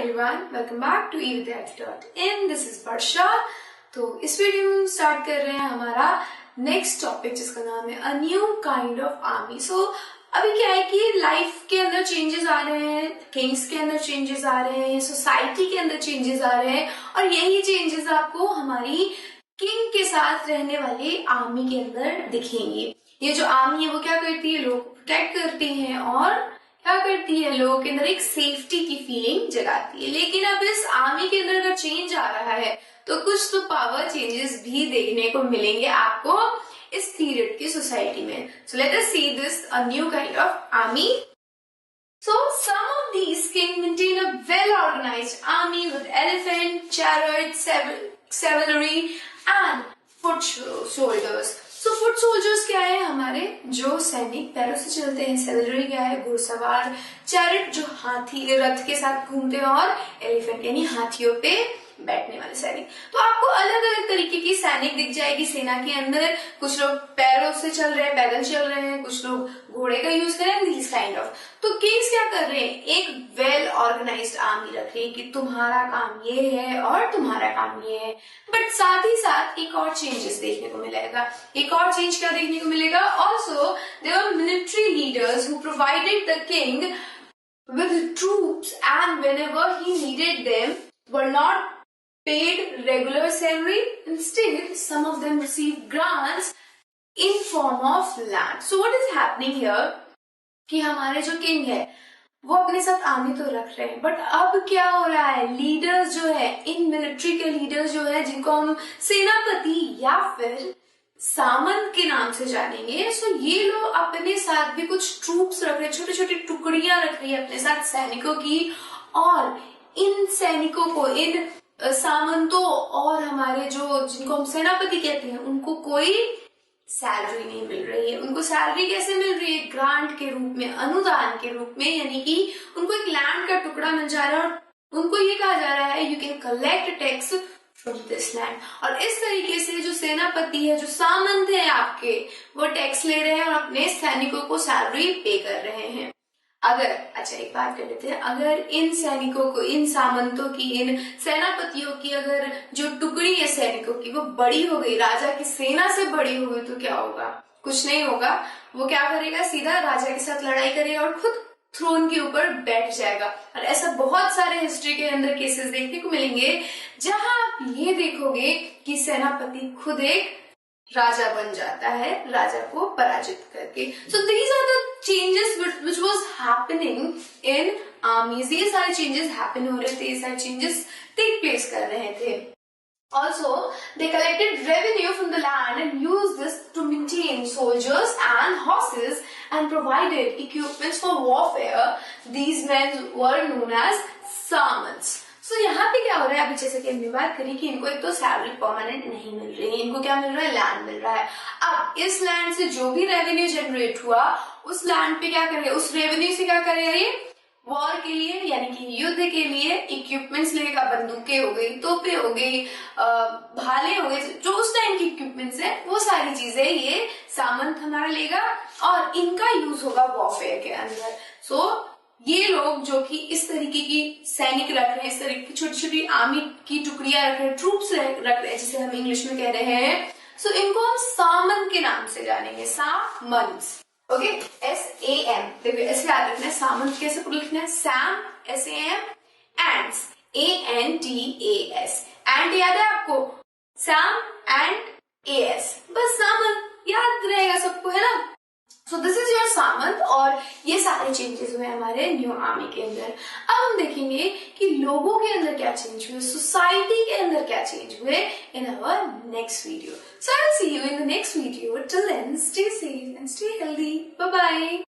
everyone, welcome back to evidyarthi.in. This is वर्षा। तो इस video में स्टार्ट कर रहे हैं हमारा नेक्स्ट टॉपिक जिसका नाम है a new kind of army. So अभी क्या है कि लाइफ के अंदर चेंजेस आ रहे हैं, किंग्स के अंदर चेंजेस आ रहे हैं, सोसाइटी के अंदर चेंजेस आ रहे हैं और यही चेंजेस आपको हमारी किंग के साथ रहने वाली आर्मी के अंदर दिखेंगे। ये जो आर्मी है वो क्या करती है, लोग प्रोटेक्ट करती है और क्या करती है, लोगों के अंदर एक सेफ्टी की फीलिंग जगाती है। लेकिन अब इस आर्मी के अंदर अगर चेंज आ रहा है तो कुछ तो पावर चेंजेस भी देखने को मिलेंगे आपको इस पीरियड की सोसाइटी में। So let us see this a new kind of army. So some of these kings maintain a well-organized army with elephant, chariot, cavalry and foot soldiers. So foot soldiers क्या है, हमारे जो सैनिक पैरों से चलते हैं, सेवलरी क्या है, घुड़सवार, चैरिट जो हाथी रथ के साथ घूमते हैं और एलिफेंट यानी हाथियों पे बैठने वाले सैनिक। तो आपको अलग अलग तरीके की सैनिक दिख जाएगी सेना के अंदर। कुछ लोग पैरों से चल रहे हैं, पैदल चल रहे हैं, कुछ लोग घोड़े का यूज कर रहे हैं, दिस काइंड ऑफ। तो किंग्स क्या कर रहे हैं, एक वेल ऑर्गेनाइज्ड आर्मी रख रहे हैं कि तुम्हारा काम ये है और तुम्हारा काम ये है। बट साथ ही साथ एक और चेंजेस देखने को मिलेगा। एक और चेंज क्या देखने को मिलेगा, also there are military leaders who provided the king with troops and whenever he needed them were not paid regular salary. Instead, some of them received grants in form of land. So what is happening here कि हमारे जो king है वो अपने साथ army तो रख रहे हैं, बट अब क्या हो रहा है, लीडर्स जो है, इन मिलिट्री के लीडर्स जो है जिनको हम सेनापति या फिर सामंत के नाम से जानेंगे, सो ये लोग अपने साथ भी कुछ ट्रूप्स रख रहे हैं, छोटे छोटे टुकड़ियां रख रही है अपने साथ सैनिकों की। और इन सैनिकों को, इन सामंतों और हमारे जो जिनको हम सेनापति कहते हैं, उनको कोई सैलरी नहीं मिल रही है। उनको सैलरी कैसे मिल रही है, ग्रांट के रूप में, अनुदान के रूप में, यानी कि उनको एक लैंड का टुकड़ा मिल जा रहा है और उनको ये कहा जा रहा है you can collect tax from this land. और इस तरीके से जो सेनापति है, जो सामंत है आपके, वो टैक्स ले रहे हैं और अपने सैनिकों को सैलरी पे कर रहे हैं। अगर अच्छा एक बात कर लेते हैं, अगर इन सैनिकों को, इन सामंतों की, इन सेनापतियों की अगर जो टुकड़ी है सैनिकों की वो बड़ी हो गई, राजा की सेना से बड़ी हो गई, तो क्या होगा, कुछ नहीं होगा। वो क्या करेगा, सीधा राजा के साथ लड़ाई करेगा और खुद थ्रोन के ऊपर बैठ जाएगा। और ऐसा बहुत सारे हिस्ट्री के अंदर केसेस देखने को मिलेंगे जहां आप ये देखोगे कि सेनापति खुद एक राजा बन जाता है, राजा को पराजित करके। So these are the changes which was happening in armies. ये सारे चेंजेस हैपन हो रहे थे, ये सारे चेंजेस टेक प्लेस कर रहे थे। Also, they collected revenue from the land and used this to maintain soldiers and horses and provided equipments for warfare. These men were known as Samants. So, यहाँ पे क्या हो रहा है, अभी जैसे कि हमने बात करी कि इनको एक तो सैलरी परमानेंट नहीं मिल रही है, इनको क्या मिल रहा है, लैंड मिल रहा है। अब इस लैंड से जो भी रेवेन्यू जनरेट हुआ, उस लैंड पे क्या करेगा, उस रेवेन्यू से क्या करेगा, ये वॉर के लिए यानी कि युद्ध के लिए इक्विपमेंट्स लेगा। बंदूकें हो गई, तोपें हो गई, भाले हो गए, जो उस टाइम की इक्विपमेंट्स है, वो सारी चीजें ये सामंत हमारा लेगा और इनका यूज होगा वॉरफेयर के अंदर। सो ये लोग जो कि इस तरीके की सैनिक रख रहे हैं, इस तरीके की छोटी छोटी आर्मी की टुकड़ियां रख रहे हैं, ट्रूप्स रख रहे हैं, जिसे हम इंग्लिश में कह रहे हैं, सो इनको हम सामंत के नाम से जानेंगे, सामंत। ओके, SAM, देखिए ऐसे याद रखना है। सामंत कैसे लिखना है, Sam SAM, ends ANTAS। And याद है आपको, सैम एंड AS, बस सामंत याद रहेगा सबको, है ना। सो दिस इज योर सामंत और ये सारे चेंजेस हुए हमारे न्यू आर्मी के अंदर। अब हम देखेंगे कि लोगों के अंदर क्या चेंज हुए, सोसाइटी के अंदर क्या चेंज हुए in our next video. So I will see you in the next video. Till then stay safe and stay healthy. Bye bye.